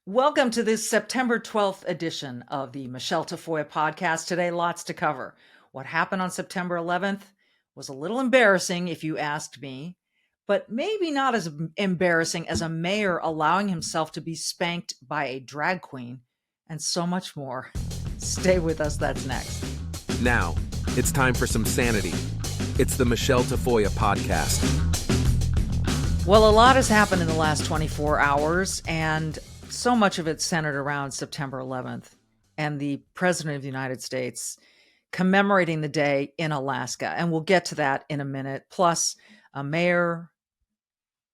Welcome to this September 12th edition of the Michele Tafoya podcast. Today, lots to cover. What happened on September 11th was a little embarrassing, if you asked me, but maybe not as embarrassing as a mayor allowing himself to be spanked by a drag queen, and so much more. Stay with us, that's next. Now, it's time for some sanity. It's the Michele Tafoya podcast. Well, a lot has happened in the last 24 hours, and so much of it centered around September 11th and the President of the United States commemorating the day in Alaska. And we'll get to that in a minute. Plus, a mayor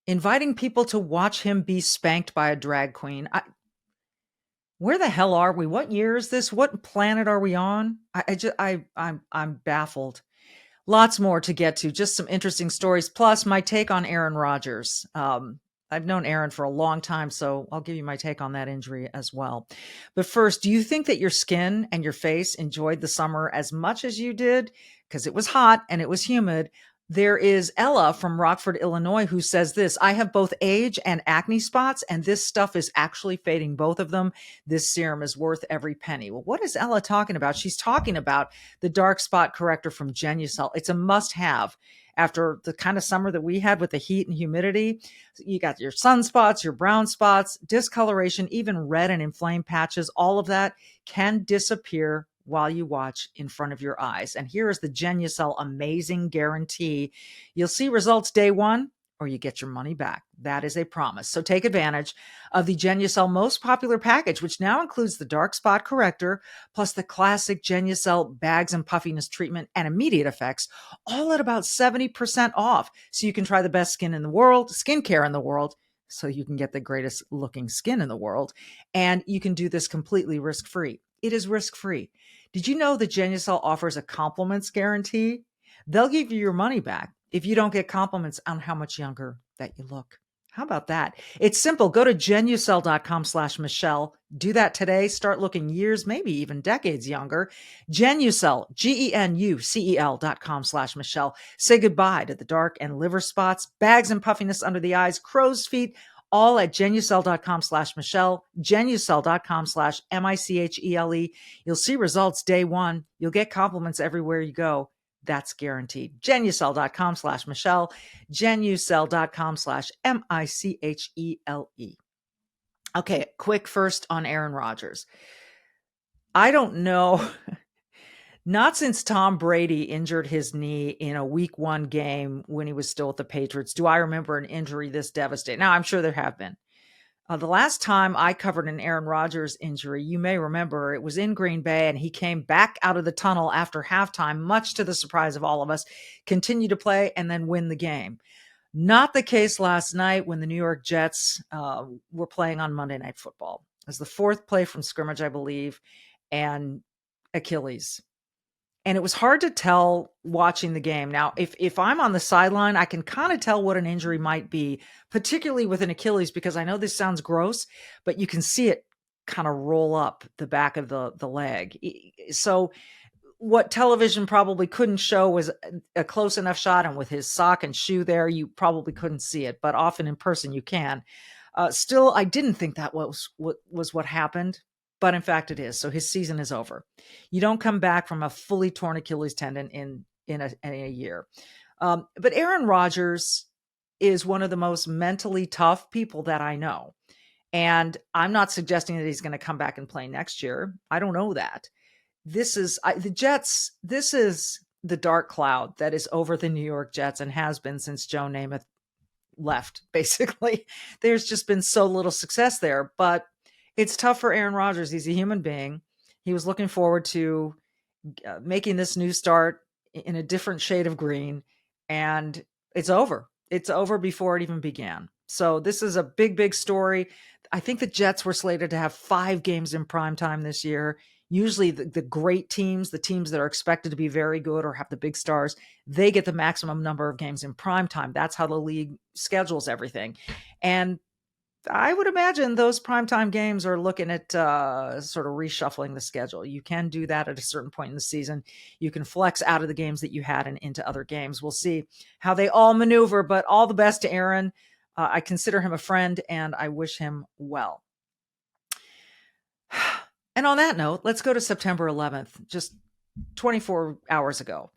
inviting people to watch him be spanked by a drag queen. Where the hell are we? What year is this? What planet are we on? I'm baffled. Lots more to get to, just some interesting stories, plus my take on Aaron Rodgers. I've known Aaron for a long time, so I'll give you my take on that injury as well. But first, do you think that your skin and your face enjoyed the summer as much as you did? Because it was hot and it was humid. There is Ella from Rockford, Illinois, who says this: I have both age and acne spots, and this stuff is actually fading both of them. This serum is worth every penny. Well, what is Ella talking about? She's talking about the dark spot corrector from Genucel. It's a must-have after the kind of summer that we had with the heat and humidity. You got your sunspots, your brown spots, discoloration, even red and inflamed patches. All of that can disappear while you watch in front of your eyes. And here is the Genucel amazing guarantee. You'll see results day one, or you get your money back. That is a promise. So take advantage of the Genucel most popular package, which now includes the dark spot corrector, plus the classic Genucel bags and puffiness treatment and immediate effects, all at about 70% off. So you can try the best skincare in the world, so you can get the greatest looking skin in the world. And you can do this completely risk-free. It is risk-free. Did you know that Genucel offers a compliments guarantee? They'll give you your money back if you don't get compliments on how much younger that you look. How about that? It's simple. Go to genucel.com/Michele. Do that today. Start looking years, maybe even decades younger. Genucel, GENUCEL.com/Michele. Say goodbye to the dark and liver spots, bags and puffiness under the eyes, crow's feet, all at genucel.com/Michele, genucel.com/MICHELE. You'll see results day one. You'll get compliments everywhere you go. That's guaranteed. genucel.com/Michele, genucel.com/MICHELE. Okay, quick first on Aaron Rodgers. I don't know. Not since Tom Brady injured his knee in a week one game when he was still with the Patriots do I remember an injury this devastating. Now, I'm sure there have been. The last time I covered an Aaron Rodgers injury, you may remember, it was in Green Bay, and he came back out of the tunnel after halftime, much to the surprise of all of us, continued to play, and then win the game. Not the case last night when the New York Jets were playing on Monday Night Football. It was the fourth play from scrimmage, I believe, and Achilles. And it was hard to tell watching the game. Now, if I'm on the sideline, I can kind of tell what an injury might be, particularly with an Achilles, because I know this sounds gross, but you can see it kind of roll up the back of the leg. So what television probably couldn't show was a close enough shot, and with his sock and shoe there, you probably couldn't see it, but often in person you can. Still, I didn't think that was what happened. But in fact, it is. So his season is over. You don't come back from a fully torn Achilles tendon in a year. But Aaron Rodgers is one of the most mentally tough people that I know. And I'm not suggesting that he's going to come back and play next year. I don't know that. This is the Jets. This is the dark cloud that is over the New York Jets and has been since Joe Namath left, basically. There's just been so little success there. But it's tough for Aaron Rodgers. He's a human being. He was looking forward to making this new start in a different shade of green, and it's over. It's over before it even began. So this is a big, big story. I think the Jets were slated to have 5 games in primetime this year. Usually the great teams, the teams that are expected to be very good or have the big stars, they get the maximum number of games in primetime. That's how the league schedules everything. And I would imagine those primetime games are looking at sort of reshuffling the schedule. You can do that at a certain point in the season. You can flex out of the games that you had and into other games. We'll see how they all maneuver, but all the best to Aaron. I consider him a friend, and I wish him well. And on that note, let's go to September 11th, just 24 hours ago.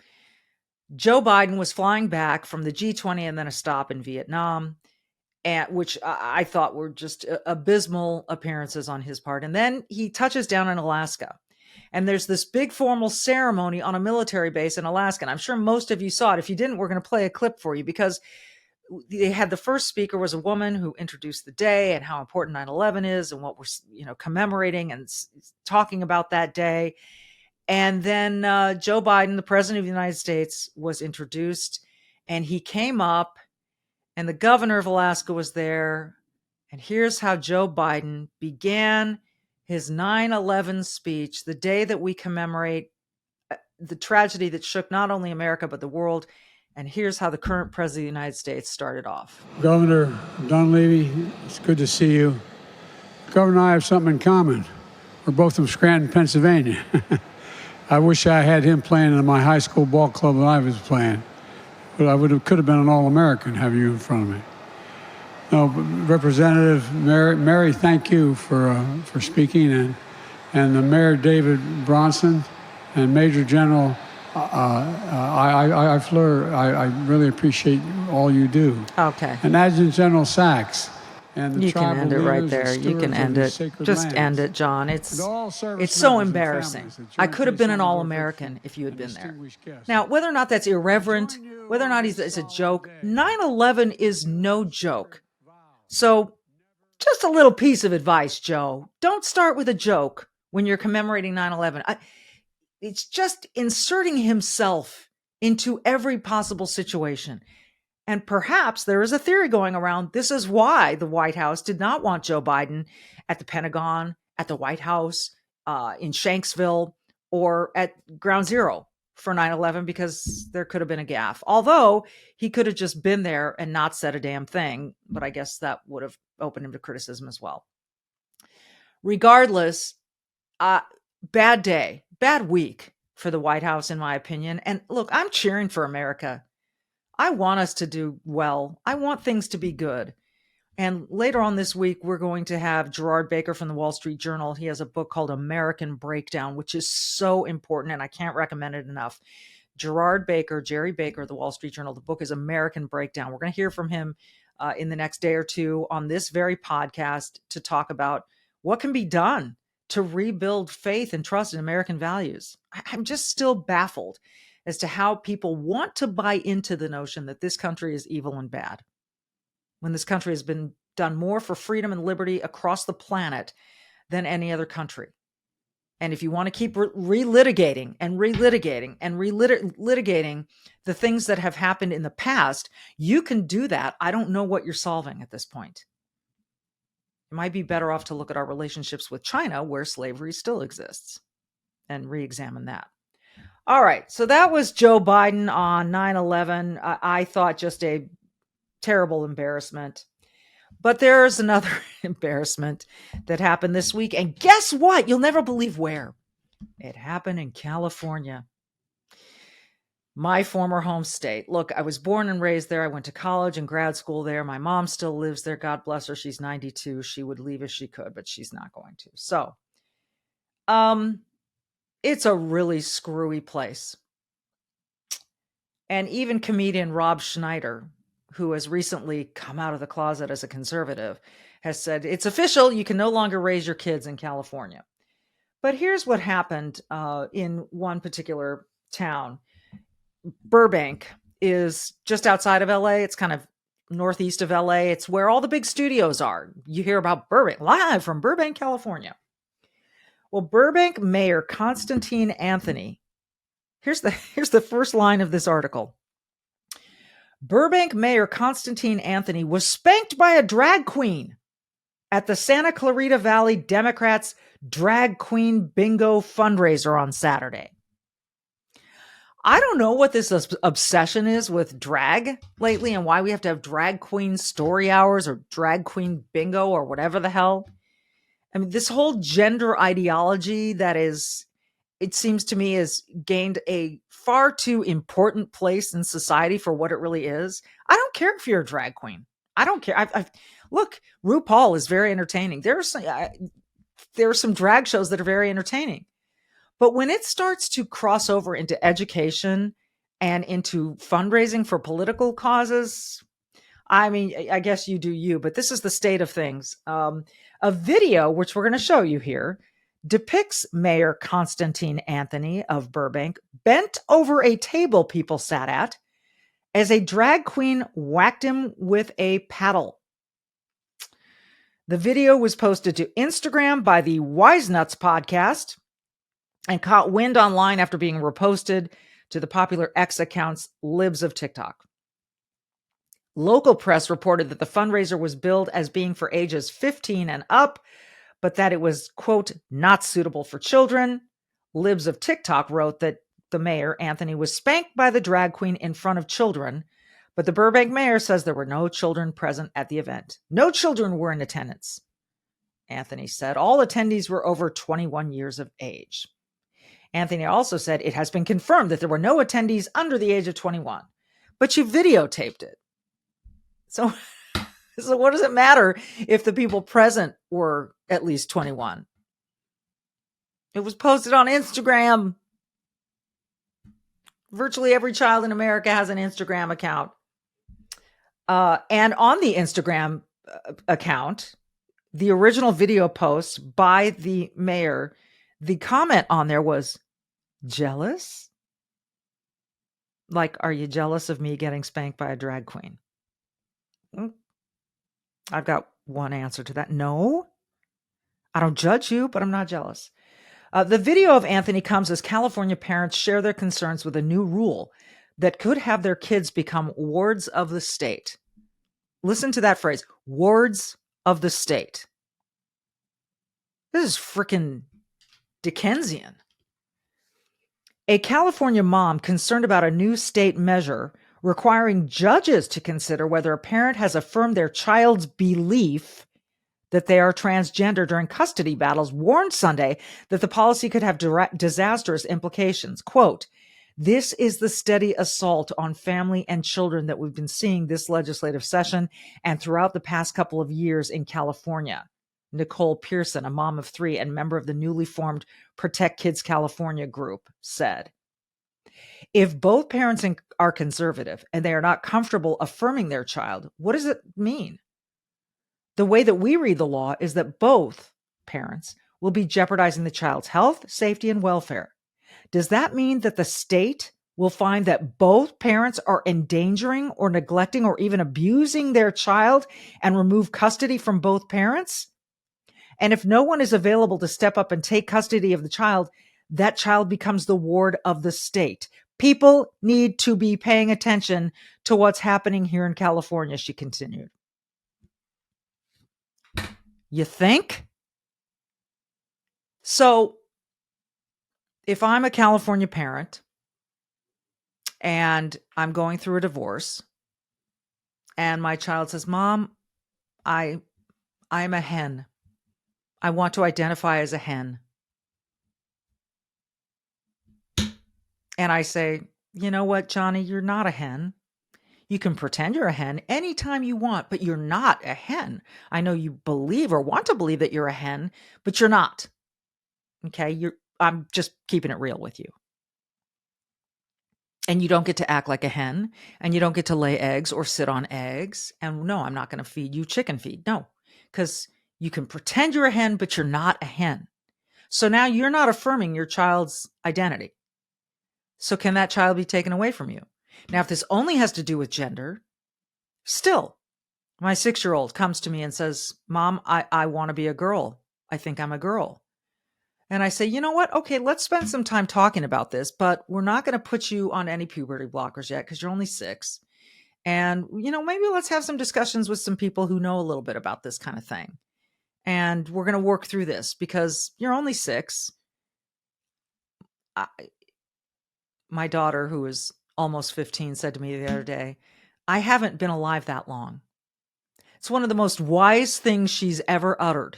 Joe Biden was flying back from the G20 and then a stop in Vietnam, which I thought were just abysmal appearances on his part. And then he touches down in Alaska. And there's this big formal ceremony on a military base in Alaska. And I'm sure most of you saw it. If you didn't, we're going to play a clip for you, because they had the first speaker was a woman who introduced the day and how important 9/11 is and what we're, commemorating and talking about that day. And then Joe Biden, the president of the United States, was introduced, and he came up, and the governor of Alaska was there. And here's how Joe Biden began his 9/11 speech, the day that we commemorate the tragedy that shook not only America, but the world. And here's how the current president of the United States started off. Governor Dunleavy, it's good to see you. The governor and I have something in common. We're both from Scranton, Pennsylvania. I wish I had him playing in my high school ball club that I was playing. But could have been an All-American, have you in front of me. No, Representative Mary, thank you for speaking, and the Mayor David Bronson and Major General I really appreciate all you do. Okay. And Adjutant General Sachs. And the you can end it right there. You can end it. Just end it, John. It's so embarrassing. I could have been an All-American if you had been there. Now, whether or not that's irreverent, whether or not it's a joke, 9/11 is no joke. So just a little piece of advice, Joe. Don't start with a joke when you're commemorating 9/11. It's just inserting himself into every possible situation. And perhaps there is a theory going around. This is why the White House did not want Joe Biden at the Pentagon, at the White House, in Shanksville, or at Ground Zero for 9/11, because there could have been a gaffe. Although he could have just been there and not said a damn thing. But I guess that would have opened him to criticism as well. Regardless, bad day, bad week for the White House, in my opinion. And look, I'm cheering for America. I want us to do well. I want things to be good. And later on this week, we're going to have Gerard Baker from the Wall Street Journal. He has a book called American Breakdown, which is so important, and I can't recommend it enough. Gerard Baker, Jerry Baker, the Wall Street Journal. The book is American Breakdown. We're going to hear from him in the next day or two on this very podcast to talk about what can be done to rebuild faith and trust in American values. I'm just still baffled as to how people want to buy into the notion that this country is evil and bad, when this country has been done more for freedom and liberty across the planet than any other country. And if you want to keep relitigating the things that have happened in the past, you can do that. I don't know what you're solving at this point. It might be better off to look at our relationships with China, where slavery still exists, and re-examine that. All right, so that was Joe Biden on 9/11. I thought just a terrible embarrassment. But there's another embarrassment that happened this week. And guess what? You'll never believe where. It happened in California, my former home state. Look, I was born and raised there. I went to college and grad school there. My mom still lives there. God bless her. She's 92. She would leave if she could, but she's not going to. So, it's a really screwy place. And even comedian Rob Schneider, who has recently come out of the closet as a conservative, has said, it's official, you can no longer raise your kids in California. But here's what happened in one particular town. Burbank is just outside of LA. It's kind of northeast of LA. It's where all the big studios are. You hear about Burbank, live from Burbank, California. Well, Burbank Mayor Constantine Anthony, here's the first line of this article. Burbank Mayor Constantine Anthony was spanked by a drag queen at the Santa Clarita Valley Democrats' Drag Queen Bingo fundraiser on Saturday. I don't know what this obsession is with drag lately and why we have to have drag queen story hours or drag queen bingo or whatever the hell. I mean, this whole gender ideology that is, it seems to me, has gained a far too important place in society for what it really is. I don't care if you're a drag queen. I don't care. Look, RuPaul is very entertaining. There's there are some drag shows that are very entertaining. But when it starts to cross over into education and into fundraising for political causes, I mean, I guess you do you, but this is the state of things. A video, which we're going to show you here, depicts Mayor Constantine Anthony of Burbank bent over a table people sat at as a drag queen whacked him with a paddle. The video was posted to Instagram by the Wise Nuts podcast and caught wind online after being reposted to the popular X accounts Libs of TikTok. Local press reported that the fundraiser was billed as being for ages 15 and up, but that it was, quote, not suitable for children. Libs of TikTok wrote that the mayor, Anthony, was spanked by the drag queen in front of children, but the Burbank mayor says there were no children present at the event. No children were in attendance, Anthony said. All attendees were over 21 years of age. Anthony also said it has been confirmed that there were no attendees under the age of 21, but you videotaped it. So what does it matter if the people present were at least 21? It was posted on Instagram. Virtually every child in America has an Instagram account. And on the Instagram account, the original video post by the mayor, the comment on there was, jealous? Like, are you jealous of me getting spanked by a drag queen? I've got one answer to that. No, I don't judge you, but I'm not jealous. The video of Anthony comes as California parents share their concerns with a new rule that could have their kids become wards of the state. Listen to that phrase, wards of the state. This is freaking Dickensian. A California mom concerned about a new state measure requiring judges to consider whether a parent has affirmed their child's belief that they are transgender during custody battles warned Sunday that the policy could have disastrous implications. Quote, this is the steady assault on family and children that we've been seeing this legislative session and throughout the past couple of years in California. Nicole Pearson, a mom of 3 and member of the newly formed Protect Kids California group, said, if both parents are conservative and they are not comfortable affirming their child, what does it mean? The way that we read the law is that both parents will be jeopardizing the child's health, safety, and welfare. Does that mean that the state will find that both parents are endangering or neglecting or even abusing their child and remove custody from both parents? And if no one is available to step up and take custody of the child, that child becomes the ward of the state. People need to be paying attention to what's happening here in California, she continued. You think? So, if I'm a California parent and I'm going through a divorce and my child says, Mom, I'm a hen. I want to identify as a hen. And I say, you know what, Johnny, you're not a hen. You can pretend you're a hen anytime you want, but you're not a hen. I know you believe or want to believe that you're a hen, but you're not. Okay, I'm just keeping it real with you. And you don't get to act like a hen, and you don't get to lay eggs or sit on eggs. And no, I'm not going to feed you chicken feed. No, because you can pretend you're a hen, but you're not a hen. So now you're not affirming your child's identity. So can that child be taken away from you? Now, if this only has to do with gender, still, my 6-year-old comes to me and says, Mom, I want to be a girl. I think I'm a girl. And I say, you know what? Okay, let's spend some time talking about this, but we're not going to put you on any puberty blockers yet because you're only 6. And, maybe let's have some discussions with some people who know a little bit about this kind of thing. And we're going to work through this because you're only 6. My daughter, who is almost 15, said to me the other day, I haven't been alive that long. It's one of the most wise things she's ever uttered.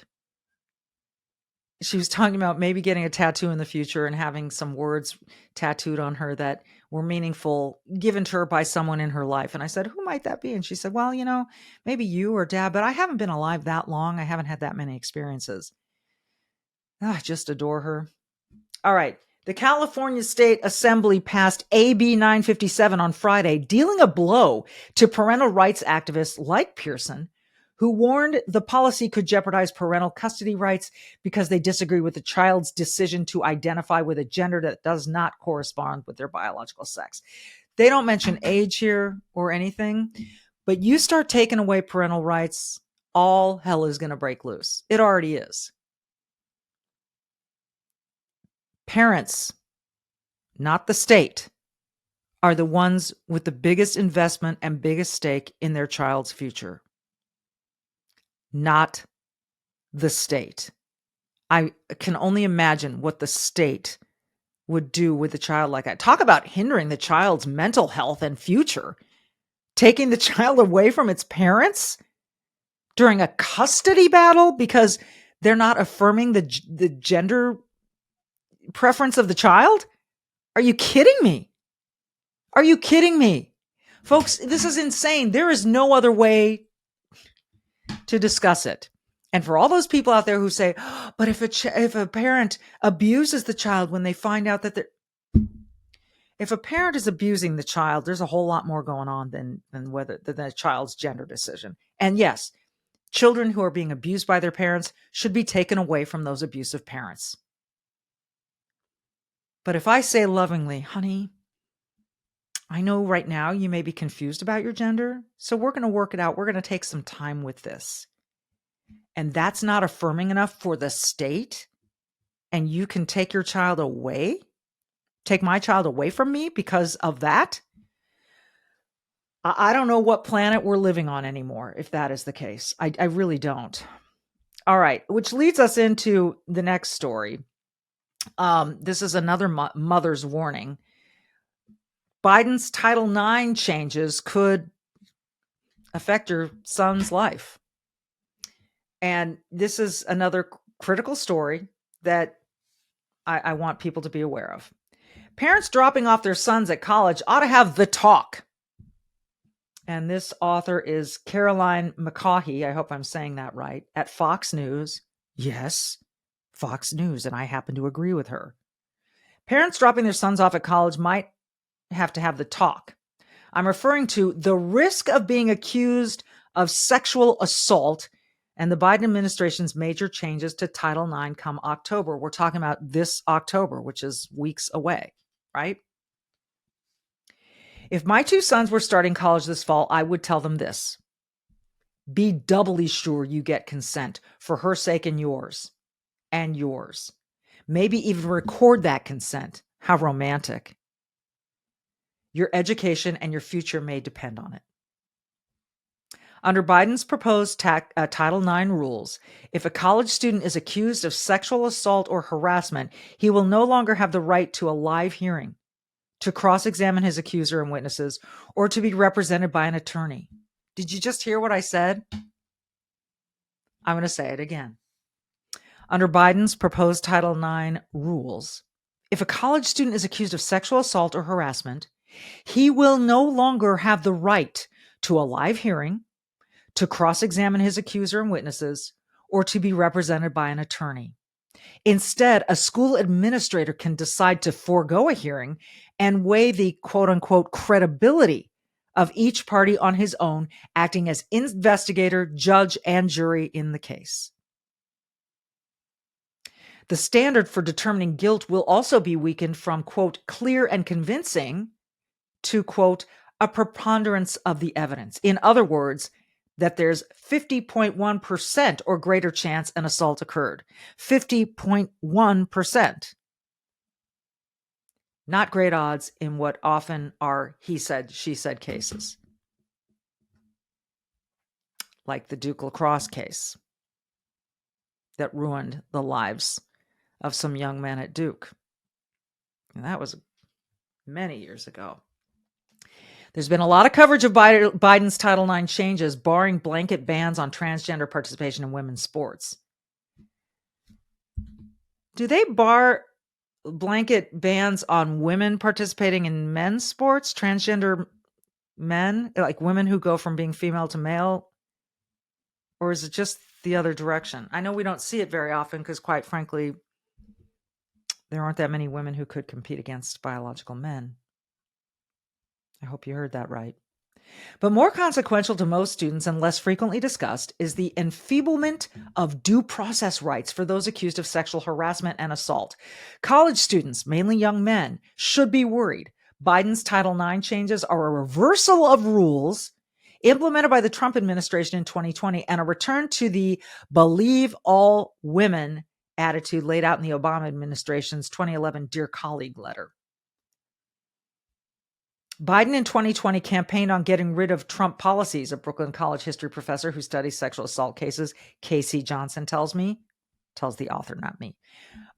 She was talking about maybe getting a tattoo in the future and having some words tattooed on her that were meaningful, given to her by someone in her life. And I said, who might that be? And she said, well, maybe you or Dad, but I haven't been alive that long. I haven't had that many experiences. I just adore her. All right. The California State Assembly passed AB 957 on Friday, dealing a blow to parental rights activists like Pearson, who warned the policy could jeopardize parental custody rights because they disagree with the child's decision to identify with a gender that does not correspond with their biological sex. They don't mention age here or anything, but you start taking away parental rights, all hell is going to break loose. It already is. Parents, not the state, are the ones with the biggest investment and biggest stake in their child's future. Not the state. I can only imagine what the state would do with a child like that. Talk about hindering the child's mental health and future. Taking the child away from its parents during a custody battle because they're not affirming the gender preference of the child? Are you kidding me? Are you kidding me? Folks, this is insane. There is no other way to discuss it. And for all those people out there who say, oh, but if a parent abuses the child when they find out that if a parent is abusing the child, there's a whole lot more going on than the child's gender decision. And yes, children who are being abused by their parents should be taken away from those abusive parents. But if I say lovingly, honey, I know right now you may be confused about your gender, so we're going to work it out. We're going to take some time with this. And that's not affirming enough for the state, and you can take your child away, take my child away from me because of that. I don't know what planet we're living on anymore, if that is the case. I really don't. All right, which leads us into the next story. This is another mother's warning. Biden's Title IX changes could affect your son's life. And this is another critical story that I want people to be aware of. Parents dropping off their sons at college ought to have the talk. And this author is Caroline McCaughey. I hope I'm saying that right. At Fox News. Yes, Fox News. And I happen to agree with her. Parents dropping their sons off at college might have to have the talk. I'm referring to the risk of being accused of sexual assault and the Biden administration's major changes to Title IX come October. We're talking about this October, which is weeks away, right? If my two sons were starting college this fall, I would tell them this. Be doubly sure you get consent for her sake and yours. And yours. Maybe even record that consent. How romantic. Your education and your future may depend on it. Under Biden's proposed Title IX rules, if a college student is accused of sexual assault or harassment, he will no longer have the right to a live hearing, to cross-examine his accuser and witnesses, or to be represented by an attorney. Did you just hear what I said? I'm going to say it again. Under Biden's proposed Title IX rules, if a college student is accused of sexual assault or harassment, he will no longer have the right to a live hearing, to cross-examine his accuser and witnesses, or to be represented by an attorney. Instead, a school administrator can decide to forego a hearing and weigh the quote-unquote credibility of each party on his own, acting as investigator, judge, and jury in the case. The standard for determining guilt will also be weakened from, quote, clear and convincing to, quote, a preponderance of the evidence. In other words, that there's 50.1% or greater chance an assault occurred. 50.1%. Not great odds in what often are he said, she said cases. Like the Duke lacrosse case that ruined the lives of some young men at Duke. And that was many years ago. There's been a lot of coverage of Biden's Title IX changes, barring blanket bans on transgender participation in women's sports. Do they bar blanket bans on women participating in men's sports, transgender men, like women who go from being female to male? Or is it just the other direction? I know we don't see it very often because, quite frankly, There aren't that many women who could compete against biological men. I hope you heard that right. But more consequential to most students and less frequently discussed is the enfeeblement of due process rights for those accused of sexual harassment and assault. College students, mainly young men, should be worried. Biden's Title IX changes are a reversal of rules implemented by the Trump administration in 2020 and a return to the believe all women attitude laid out in the Obama administration's 2011 Dear Colleague letter. Biden in 2020 campaigned on getting rid of Trump policies, a Brooklyn College history professor who studies sexual assault cases, Casey Johnson, tells the author, not me.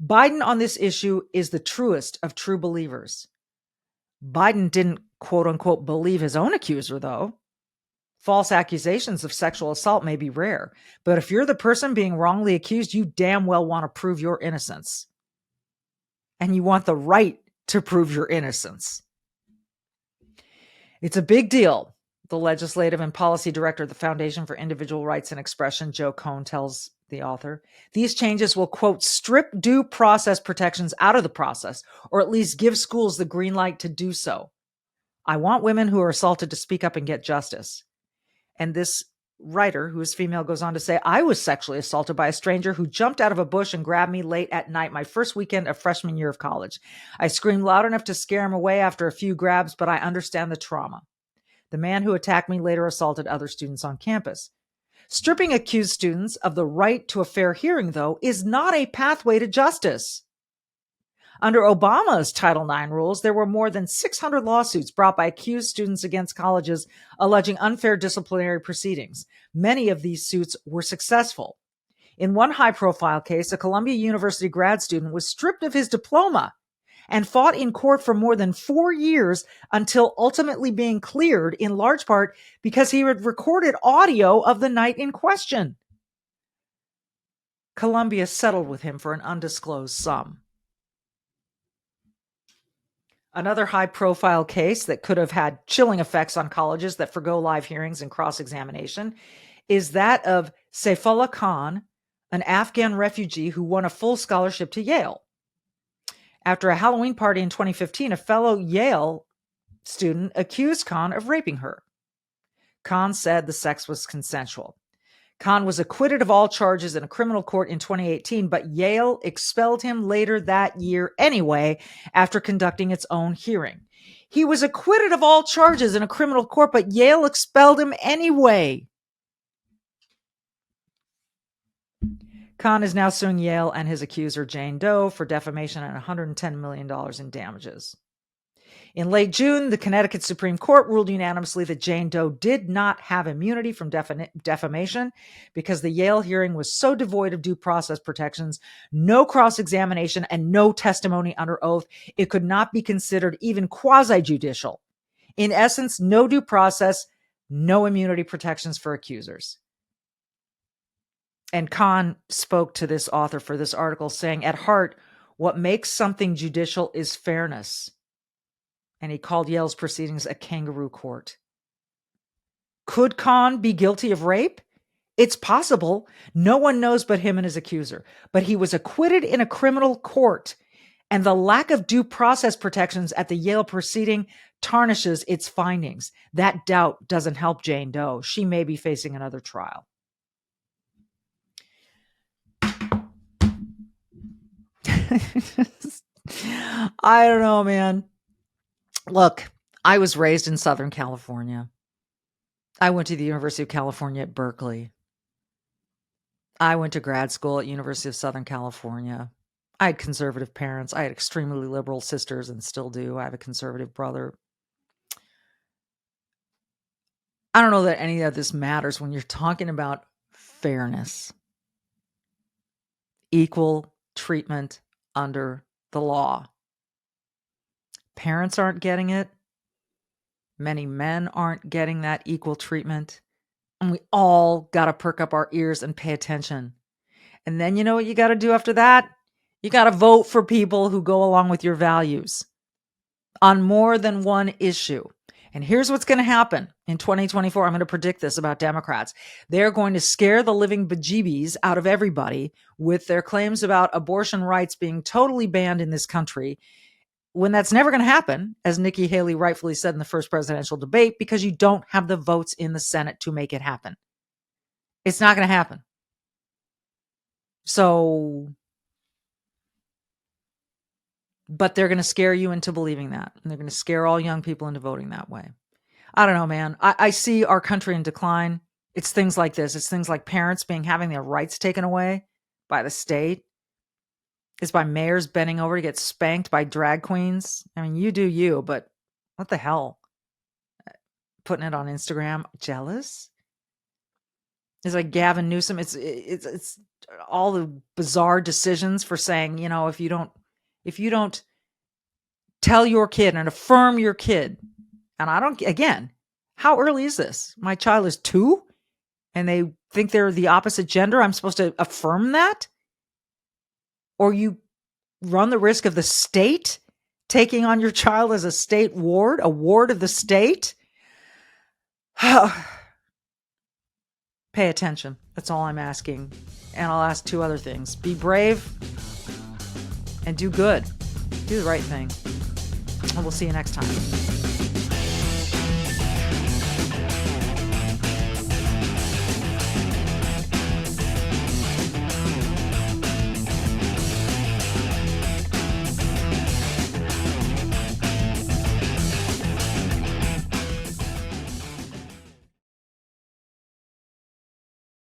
Biden on this issue is the truest of true believers. Biden didn't, quote unquote, believe his own accuser, though. False accusations of sexual assault may be rare, but if you're the person being wrongly accused, you damn well want to prove your innocence. And you want the right to prove your innocence. It's a big deal, the legislative and policy director of the Foundation for Individual Rights and Expression, Joe Cohn, tells the author. These changes will, quote, strip due process protections out of the process, or at least give schools the green light to do so. I want women who are assaulted to speak up and get justice. And this writer, who is female, goes on to say, I was sexually assaulted by a stranger who jumped out of a bush and grabbed me late at night, my first weekend of freshman year of college. I screamed loud enough to scare him away after a few grabs, but I understand the trauma. The man who attacked me later assaulted other students on campus. Stripping accused students of the right to a fair hearing, though, is not a pathway to justice. Under Obama's Title IX rules, there were more than 600 lawsuits brought by accused students against colleges alleging unfair disciplinary proceedings. Many of these suits were successful. In one high-profile case, a Columbia University grad student was stripped of his diploma and fought in court for more than 4 years until ultimately being cleared, in large part because he had recorded audio of the night in question. Columbia settled with him for an undisclosed sum. Another high-profile case that could have had chilling effects on colleges that forgo live hearings and cross-examination is that of Saifullah Khan, an Afghan refugee who won a full scholarship to Yale. After a Halloween party in 2015, a fellow Yale student accused Khan of raping her. Khan said the sex was consensual. Khan was acquitted of all charges in a criminal court in 2018, but Yale expelled him later that year anyway after conducting its own hearing. He was acquitted of all charges in a criminal court, but Yale expelled him anyway. Khan is now suing Yale and his accuser, Jane Doe, for defamation and $110 million in damages. In late June, the Connecticut Supreme Court ruled unanimously that Jane Doe did not have immunity from defamation because the Yale hearing was so devoid of due process protections, no cross-examination, and no testimony under oath, it could not be considered even quasi-judicial. In essence, no due process, no immunity protections for accusers. And Khan spoke to this author for this article saying, at heart, what makes something judicial is fairness. And he called Yale's proceedings a kangaroo court. Could Khan be guilty of rape? It's possible. No one knows but him and his accuser. But he was acquitted in a criminal court, and the lack of due process protections at the Yale proceeding tarnishes its findings. That doubt doesn't help Jane Doe. She may be facing another trial. I don't know, man. Look, I was raised in Southern California. I went to the University of California at Berkeley. I went to grad school at University of Southern California. I had conservative parents. I had extremely liberal sisters and still do. I have a conservative brother. I don't know that any of this matters when you're talking about fairness. Equal treatment under the law. Parents aren't getting it. Many men aren't getting that equal treatment. And we all got to perk up our ears and pay attention. And then you know what you got to do after that? You got to vote for people who go along with your values on more than one issue. And here's what's going to happen in 2024. I'm going to predict this about Democrats. They're going to scare the living bejeebies out of everybody with their claims about abortion rights being totally banned in this country, when that's never going to happen, as Nikki Haley rightfully said in the first presidential debate, because you don't have the votes in the Senate to make it happen. It's not going to happen. So, but they're going to scare you into believing that. And they're going to scare all young people into voting that way. I don't know, man. I see our country in decline. It's things like this. It's things like parents having their rights taken away by the state. It's by mayors bending over to get spanked by drag queens. I mean, you do you, but what the hell? Putting it on Instagram. Jealous? It's like Gavin Newsom. It's all the bizarre decisions for saying, if you don't tell your kid and affirm your kid, and again, how early is this? My child is 2 and they think they're the opposite gender. I'm supposed to affirm that? Or you run the risk of the state taking on your child as a state ward, a ward of the state? Pay attention. That's all I'm asking. And I'll ask 2 other things. Be brave and do good. Do the right thing. And we'll see you next time.